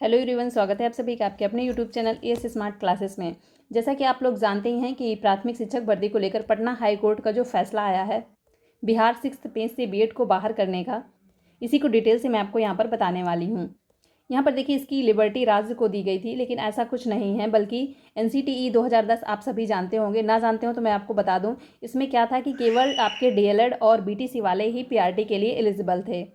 Hello everyone, स्वागत है आप सभी का आपके अपने YouTube channel as smart classes में। जैसा कि आप लोग जानते ही हैं कि प्राथमिक शिक्षक भर्ती को लेकर पटना हाई कोर्ट का जो फैसला आया है बिहार 6th पेज से बीएड को बाहर करने का, इसी को डिटेल से मैं आपको यहाँ पर बताने वाली हूँ। यहाँ पर देखिए, इसकी लिबर्टी राज्य को दी गई थी, लेकिन ऐसा कुछ नहीं है, बल्कि एनसीटीई 2010 आप सभी जानते होंगे। ना जानते हो तो मैं आपको बता दूँ, इसमें क्या था कि केवल आपके डीएलएड और बीटीसी वाले ही पीआरटी के लिए एलिजिबल थे।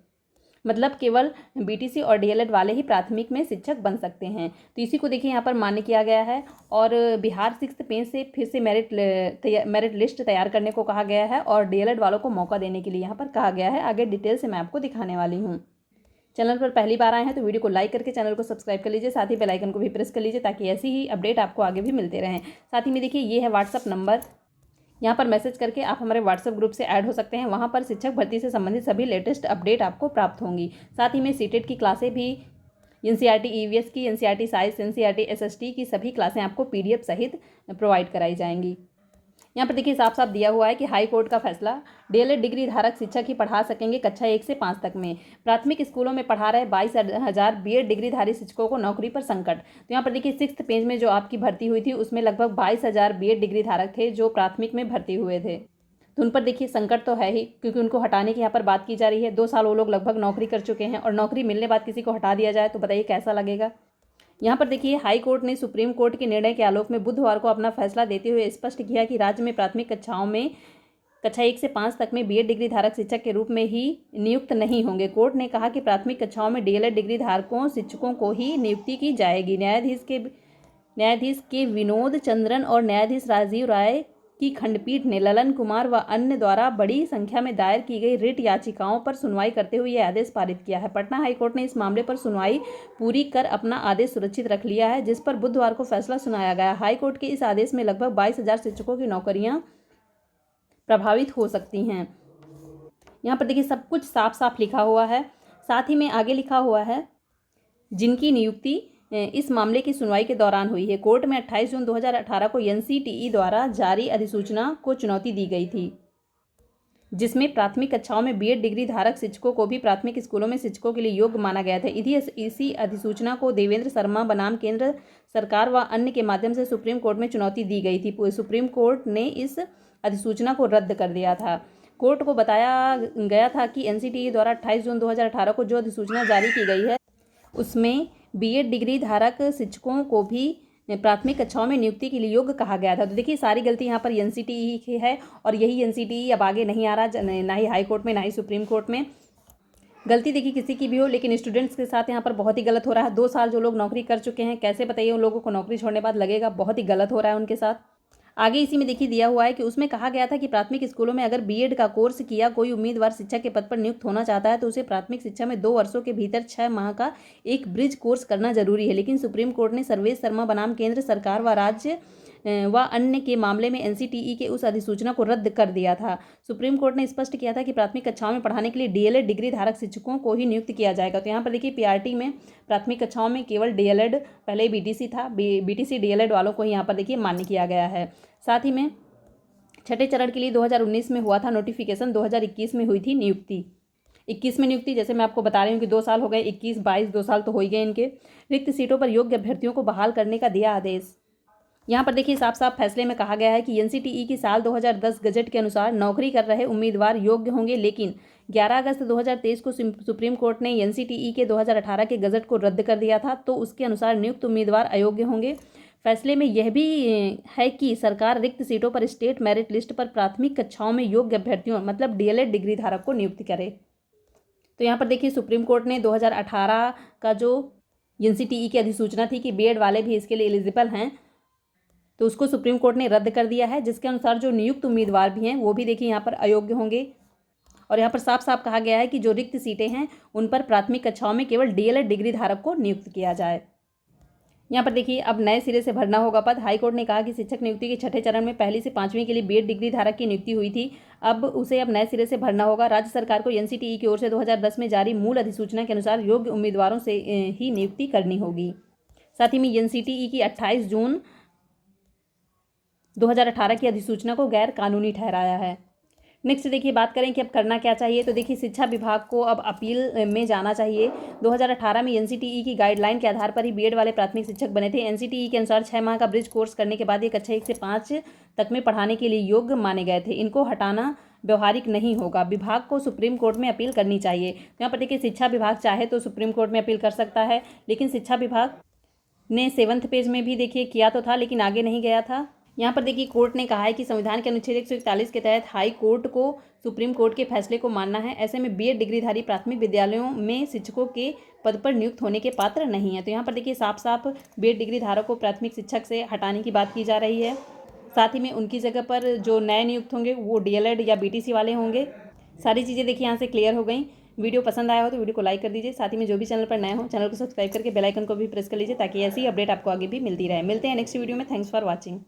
मतलब केवल बीटीसी और डीएलएड वाले ही प्राथमिक में शिक्षक बन सकते हैं। तो इसी को देखिए यहाँ पर मान्य किया गया है और बिहार 6th पेज से फिर से मेरिट लिस्ट तैयार करने को कहा गया है और डीएलएड वालों को मौका देने के लिए यहाँ पर कहा गया है। आगे डिटेल से मैं आपको दिखाने वाली हूँ। चैनल पर पहली बार आए हैं तो वीडियो को लाइक करके चैनल को सब्सक्राइब कर लीजिए, साथ ही बेल आइकन को भी प्रेस कर लीजिए ताकि ऐसी ही अपडेट आपको आगे भी मिलते रहें। साथ ही में देखिए, ये है व्हाट्सअप नंबर, यहाँ पर मैसेज करके आप हमारे व्हाट्सएप ग्रुप से ऐड हो सकते हैं। वहाँ पर शिक्षक भर्ती से संबंधित सभी लेटेस्ट अपडेट आपको प्राप्त होंगी। साथ ही में सीटेट की क्लासें भी, एनसीईआरटी ईवीएस की, एनसीईआरटी साइंस, एनसीईआरटी एसएसटी की सभी क्लासें आपको पीडीएफ सहित प्रोवाइड कराई जाएंगी। यहाँ पर देखिए, साफ साफ दिया हुआ है कि हाई कोर्ट का फैसला, डीएलएड डिग्री धारक शिक्षक ही पढ़ा सकेंगे कक्षा 1 से 5 तक में। प्राथमिक स्कूलों में पढ़ा रहे 22,000 बीएड डिग्रीधारी शिक्षकों को नौकरी पर संकट। तो यहाँ पर देखिए, 6th पेज में जो आपकी भर्ती हुई थी उसमें लगभग 22,000 बीएड डिग्री धारक थे जो प्राथमिक में भर्ती हुए थे। तो उन पर देखिए संकट तो है ही, क्योंकि उनको हटाने की यहाँ पर बात की जा रही है। 2 साल वो लोग लगभग नौकरी कर चुके हैं और नौकरी मिलने बाद किसी को हटा दिया जाए तो बताइए कैसा लगेगा। यहाँ पर देखिए, हाई कोर्ट ने सुप्रीम कोर्ट के निर्णय के आलोक में बुधवार को अपना फैसला देते हुए स्पष्ट किया कि राज्य में प्राथमिक कक्षाओं में कक्षा 1 से 5 तक में बीएड डिग्री धारक शिक्षक के रूप में ही नियुक्त नहीं होंगे। कोर्ट ने कहा कि प्राथमिक कक्षाओं में डीएलएड डिग्री धारकों शिक्षकों को ही नियुक्ति की जाएगी। न्यायाधीश के विनोद चंद्रन और न्यायाधीश राजीव राय की खंडपीठ ने ललन कुमार व अन्य द्वारा बड़ी संख्या में दायर की गई रिट याचिकाओं पर सुनवाई करते हुए यह आदेश पारित किया है। पटना हाईकोर्ट ने इस मामले पर सुनवाई पूरी कर अपना आदेश सुरक्षित रख लिया है, जिस पर बुधवार को फैसला सुनाया गया। हाईकोर्ट के इस आदेश में लगभग 22,000 शिक्षकों की नौकरियां प्रभावित हो सकती हैं। यहाँ पर देखिए, सब कुछ साफ साफ लिखा हुआ है। साथ ही में आगे लिखा हुआ है जिनकी नियुक्ति इस मामले की सुनवाई के दौरान हुई है। कोर्ट में 28 जून 2018 को एनसीटीई द्वारा जारी अधिसूचना को चुनौती दी गई थी, जिसमें प्राथमिक कक्षाओं में बीएड डिग्री धारक शिक्षकों को भी प्राथमिक स्कूलों में शिक्षकों के लिए योग्य माना गया था। इसी अधिसूचना को देवेंद्र शर्मा बनाम केंद्र सरकार व अन्य के माध्यम से सुप्रीम कोर्ट में चुनौती दी गई थी। सुप्रीम कोर्ट ने इस अधिसूचना को रद्द कर दिया था। कोर्ट को बताया गया था कि एनसीटीई द्वारा 28 जून 2018 को जो अधिसूचना जारी की गई है उसमें बीएड डिग्री धारक शिक्षकों को भी प्राथमिक कक्षाओं में नियुक्ति के लिए योग्य कहा गया था। तो देखिए, सारी गलती यहाँ पर एनसीटीई की है और यही एनसीटीई अब आगे नहीं आ रहा, ना ही हाई कोर्ट में ना ही सुप्रीम कोर्ट में। गलती देखिए किसी की भी हो, लेकिन स्टूडेंट्स के साथ यहाँ पर बहुत ही गलत हो रहा है। 2 साल जो लोग नौकरी कर चुके हैं, कैसे बताइए उन लोगों को नौकरी छोड़ने बाद लगेगा, बहुत ही गलत हो रहा है उनके साथ। आगे इसी में देखिए दिया हुआ है कि उसमें कहा गया था कि प्राथमिक स्कूलों में अगर बीएड का कोर्स किया कोई उम्मीदवार शिक्षक के पद पर नियुक्त होना चाहता है तो उसे प्राथमिक शिक्षा में 2 वर्षों के भीतर 6 माह का एक ब्रिज कोर्स करना जरूरी है। लेकिन सुप्रीम कोर्ट ने सर्वेश शर्मा बनाम केंद्र सरकार व राज्य व अन्य के मामले में एनसीटीई के उस अधिसूचना को रद्द कर दिया था। सुप्रीम कोर्ट ने स्पष्ट किया था कि प्राथमिक कक्षाओं में पढ़ाने के लिए डीएलएड डिग्री धारक शिक्षकों को ही नियुक्त किया जाएगा। तो यहाँ पर देखिए, पीआरटी में प्राथमिक कक्षाओं में केवल डीएलएड, पहले बीटीसी था, बीटीसी डीएलएड वालों को यहाँ पर देखिए मान्य किया गया है। साथ ही में छठे चरण के लिए 2019 में हुआ था नोटिफिकेशन, 2021 में हुई थी नियुक्ति। 21 में नियुक्ति, जैसे मैं आपको बता रही हूँ कि 2 साल हो गए, 21, 22, 2 साल तो हो ही गए इनके। रिक्त सीटों पर योग्य अभ्यर्थियों को बहाल करने का दिया आदेश। यहाँ पर देखिए, साफ साफ फैसले में कहा गया है कि एनसीटीई की साल 2010 गजट के अनुसार नौकरी कर रहे उम्मीदवार योग्य होंगे, लेकिन 11 अगस्त 2023 को सुप्रीम कोर्ट ने एनसीटीई के 2018 के गजट को रद्द कर दिया था, तो उसके अनुसार नियुक्त उम्मीदवार अयोग्य होंगे। फैसले में यह भी है कि सरकार रिक्त सीटों पर स्टेट मेरिट लिस्ट पर प्राथमिक कक्षाओं में योग्य अभ्यर्थियों, मतलब डीएलएड डिग्री धारक को नियुक्त करे। तो यहाँ पर देखिए, सुप्रीम कोर्ट ने 2018 का जो एनसीटीई की अधिसूचना थी कि बीएड वाले भी इसके लिए एलिजिबल हैं, तो उसको सुप्रीम कोर्ट ने रद्द कर दिया है, जिसके अनुसार जो नियुक्त उम्मीदवार भी हैं वो भी देखिए यहाँ पर अयोग्य होंगे। और यहाँ पर साफ साफ कहा गया है कि जो रिक्त सीटें हैं उन पर प्राथमिक कक्षाओं में केवल डीएलएड डिग्री धारक को नियुक्त किया जाए। यहाँ पर देखिए, अब नए सिरे से भरना होगा पद। हाईकोर्ट ने कहा कि शिक्षक नियुक्ति के छठे चरण में पहली से 5वीं के लिए बीएड डिग्री धारक की नियुक्ति हुई थी, अब उसे नए सिरे से भरना होगा। राज्य सरकार को एनसीटीई की ओर से 2010 में जारी मूल अधिसूचना के अनुसार योग्य उम्मीदवारों से ही नियुक्ति करनी होगी। साथ ही में एनसीटीई की 28 जून 2018 की अधिसूचना को गैर कानूनी ठहराया है। नेक्स्ट देखिए बात करें कि अब करना क्या चाहिए, तो देखिए शिक्षा विभाग को अब अपील में जाना चाहिए। 2018 में एनसीटीई की गाइडलाइन के आधार पर ही बीएड वाले प्राथमिक शिक्षक बने थे। एनसीटीई के अनुसार 6 माह का ब्रिज कोर्स करने के बाद ये कक्षा 1 से 5 तक में पढ़ाने के लिए योग्य माने गए थे। इनको हटाना व्यवहारिक नहीं होगा। विभाग को सुप्रीम कोर्ट में अपील करनी चाहिए। तो यहाँ पर देखिए शिक्षा विभाग चाहे तो सुप्रीम कोर्ट में अपील कर सकता है, लेकिन शिक्षा विभाग ने 7वें पेज में भी देखिए किया तो था, लेकिन आगे नहीं गया था। यहाँ पर देखिए कोर्ट ने कहा है कि संविधान के अनुच्छेद 141 के तहत हाई कोर्ट को सुप्रीम कोर्ट के फैसले को मानना है। ऐसे में बीएड डिग्रीधारी प्राथमिक विद्यालयों में शिक्षकों के पद पर नियुक्त होने के पात्र नहीं है। तो यहाँ पर देखिए साफ साफ बीएड डिग्री धारक को प्राथमिक शिक्षक से हटाने की बात की जा रही है। साथ ही में उनकी जगह पर जो नए नियुक्त होंगे वो डीएलएड या बीटीसी वाले होंगे। सारी चीज़ें देखिए यहाँ से क्लियर हो गई। वीडियो पसंद आया हो तो वीडियो को लाइक कर दीजिए। साथ ही में जो भी चैनल पर नए हो चैनल को सब्सक्राइब करके बेल आइकन को भी प्रेस कर लीजिए, ताकि ऐसी अपडेट आपको आगे भी मिलती रहे। मिलते हैं नेक्स्ट वीडियो में। Thanks for watching.